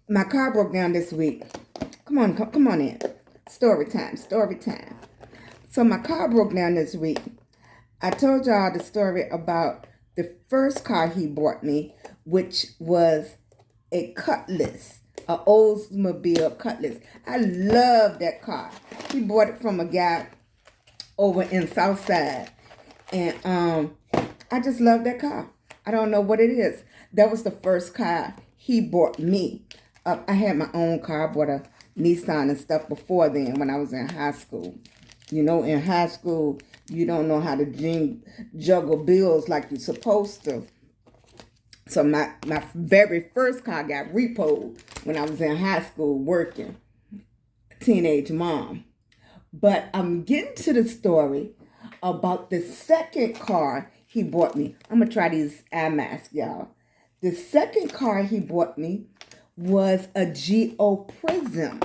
My car broke down this week. Come on in. Story time, story time. So my car broke down this week. I told y'all the story about the first car he bought me, which was a Cutlass, an Oldsmobile Cutlass. I love that car. He bought it from a guy over in Southside, and I just love that car. I don't know what it is. That was the first car he bought me. I had my own car. I bought a Nissan and stuff before then when I was in high school. You know, in high school, you don't know how to juggle bills like you're supposed to. So my very first car got repoed when I was in high school working. Teenage mom. But I'm getting to the story about the second car he bought me. I'm going to try these eye masks, y'all. The second car he bought me was a Geo Prism,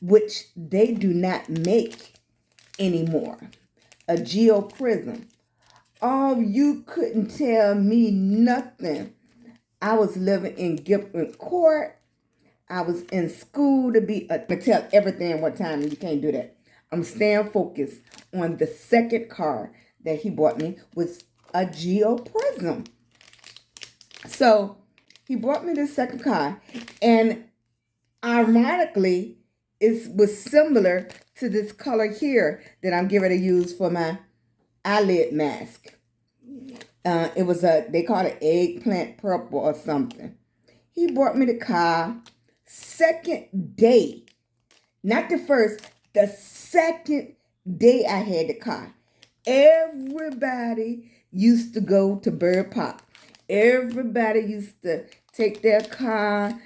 which they do not make anymore. A Geo Prism. Oh, you couldn't tell me nothing. I was living in Gilpin Court. I was in school to be I tell everything one time, and you can't do that. I'm staying focused on the second car that he bought me was a Geo Prism. So he bought me the second car, and ironically, it was similar to this color here that I'm getting ready to use for my eyelid mask. It was they call it eggplant purple or something. He bought me the car second day, not the first, the second day I had the car. Everybody used to go to Bird Park. Everybody used to take their car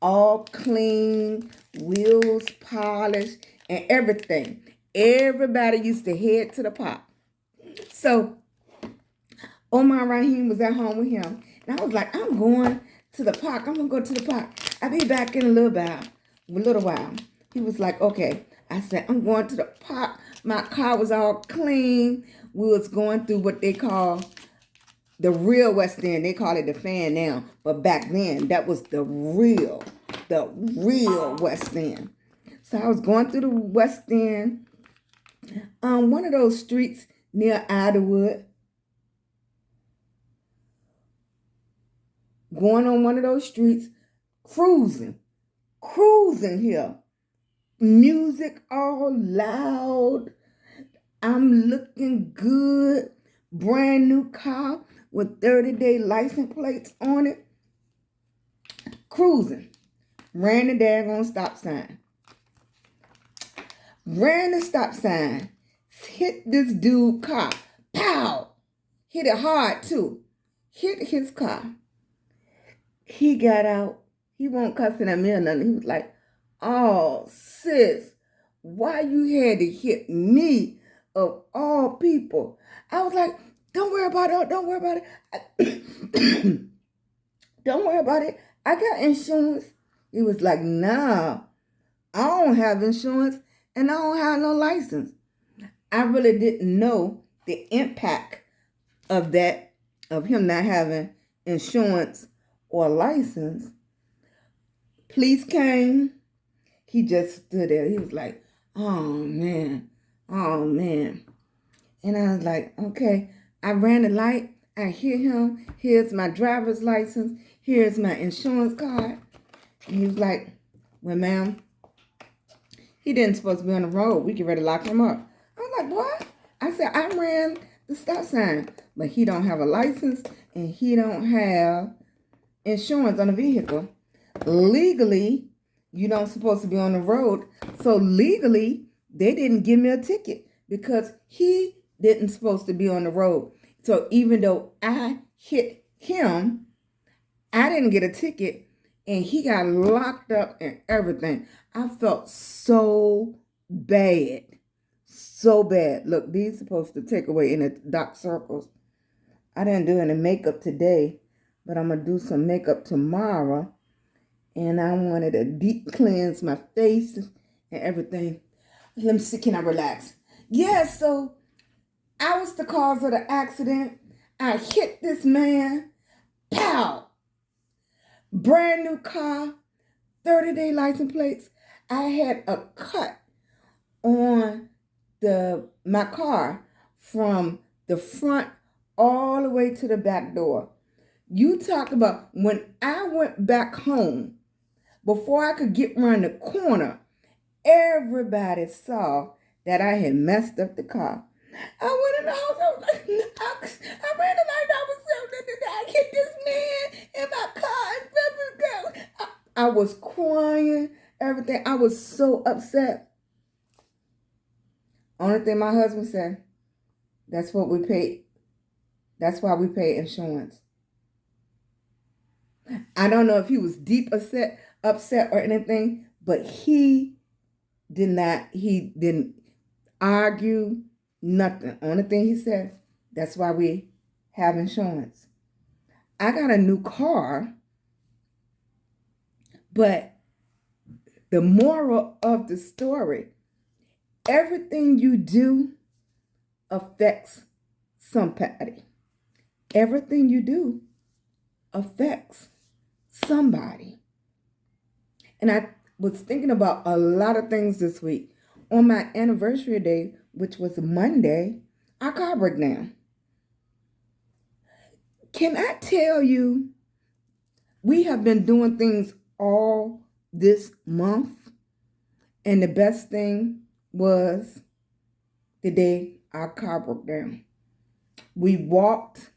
all clean, wheels polished, and everything. Everybody used to head to the park. So Omar Rahim was at home with him. And I was like, I'm going to the park. I'm going to go to the park. I'll be back in a little while. He was like, okay. I said, I'm going to the park. My car was all clean. We was going through what they call the real West End. They call it the fan now. But back then, that was the real West End. So I was going through the West End. One of those streets near Idlewood. Going on one of those streets, cruising here. Music all loud. I'm looking good. Brand new car with 30-day license plates on it. Cruising. Ran the daggone stop sign. Ran the stop sign. Hit this dude car. Pow! Hit it hard too. Hit his car. He got out. He won't cussing at me or nothing. He was like, oh, sis, why you had to hit me of all people? I was like, don't worry about it. Don't worry about it. Don't worry about it. I got insurance. He was like, nah, I don't have insurance and I don't have no license. I really didn't know the impact of that, of him not having insurance or license. Police came. He just stood there. He was like, oh, man. And I was like, okay. I ran the light. I hear him. Here's my driver's license. Here's my insurance card. And he was like, well, ma'am, he didn't supposed to be on the road. We get ready to lock him up. I was like, what? I said, I ran the stop sign. But he don't have a license and he don't have insurance on the vehicle. Legally, you don't supposed to be on the road. So legally, they didn't give me a ticket because he didn't supposed to be on the road. So even though I hit him, I didn't get a ticket and he got locked up and everything. I felt so bad. So bad. Look, these supposed to take away in the dark circles. I didn't do any makeup today, but I'm going to do some makeup tomorrow. And I wanted to deep cleanse my face and everything. Let me see, can I relax? Yeah, so I was the cause of the accident. I hit this man. Pow! Brand new car. 30-day license plates. I had a cut on my car from the front all the way to the back door. You talk about when I went back home, before I could get around the corner, everybody saw that I had messed up the car. I went in the house, I was like, I ran the light, I was I hit this man in my car. I was crying, everything. I was so upset. Only thing my husband said, that's what we paid. That's why we pay insurance. I don't know if he was deep upset or anything, but he didn't argue, nothing. Only thing he said, that's why we have insurance. I got a new car, but the moral of the story, everything you do affects somebody. Everything you do affects somebody. And I was thinking about a lot of things this week. On my anniversary day, which was Monday, our car broke down. Can I tell you, we have been doing things all this month, and the best thing was the day our car broke down. We walked.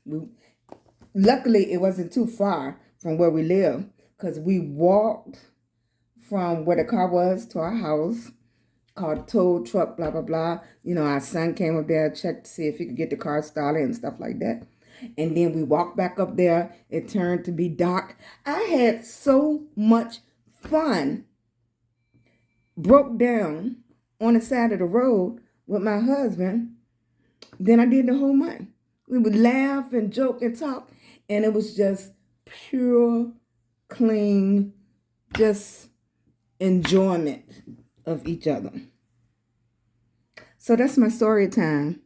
Luckily, it wasn't too far from where we live, because we walked from where the car was to our house, called tow truck, blah, blah, blah. You know, our son came up there, checked to see if he could get the car started and stuff like that. And then we walked back up there. It turned to be dark. I had so much fun. Broke down on the side of the road with my husband than I did the whole month. We would laugh and joke and talk, and it was just pure, clean, just enjoyment of each other. So that's my story time.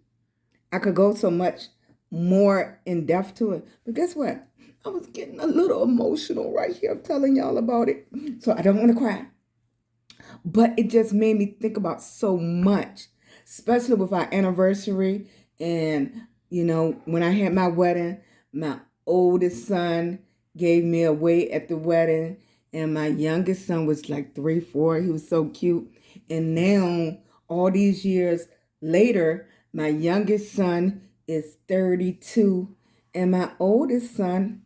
I could go so much more in depth to it, but guess what? I was getting a little emotional right here telling y'all about it. So I don't want to cry, but it just made me think about so much, especially with our anniversary. And you know, when I had my wedding, my oldest son gave me away at the wedding, and my youngest son was like 3, 4. He was so cute. And now, all these years later, my youngest son is 32, and my oldest son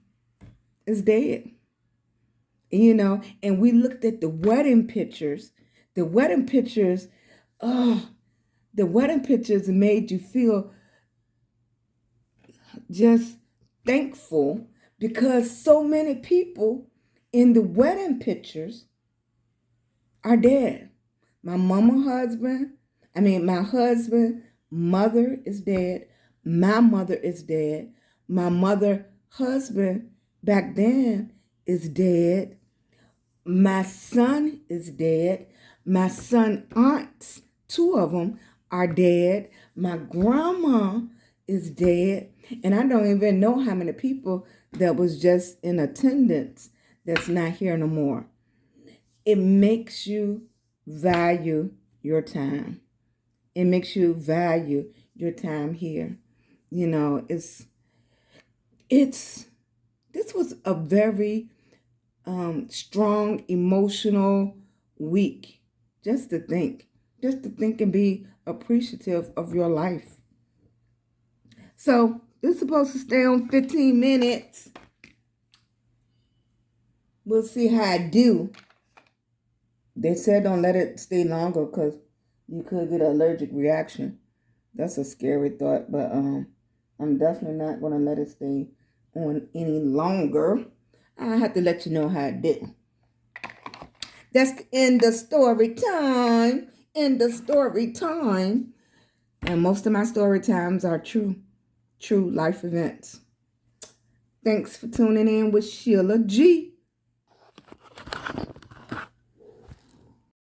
is dead. You know, and we looked at the wedding pictures. The wedding pictures made you feel just thankful, because so many people in the wedding pictures are dead. My husband, mother is dead. My mother is dead. My mother, husband back then is dead. My son is dead. My son aunts, 2 of them, are dead. My grandma is dead. And I don't even know how many people that was just in attendance that's not here no more. It makes you value your time. It makes you value your time here. You know, this was a very strong, emotional week. Just to think and be appreciative of your life. So it's supposed to stay on 15 minutes. We'll see how I do. They said don't let it stay longer, because you could get an allergic reaction. That's a scary thought, but I'm definitely not going to let it stay on any longer. I have to let you know how I did. That's the end of story time. End of story time. And most of my story times are true life events. Thanks for tuning in with Sheila G.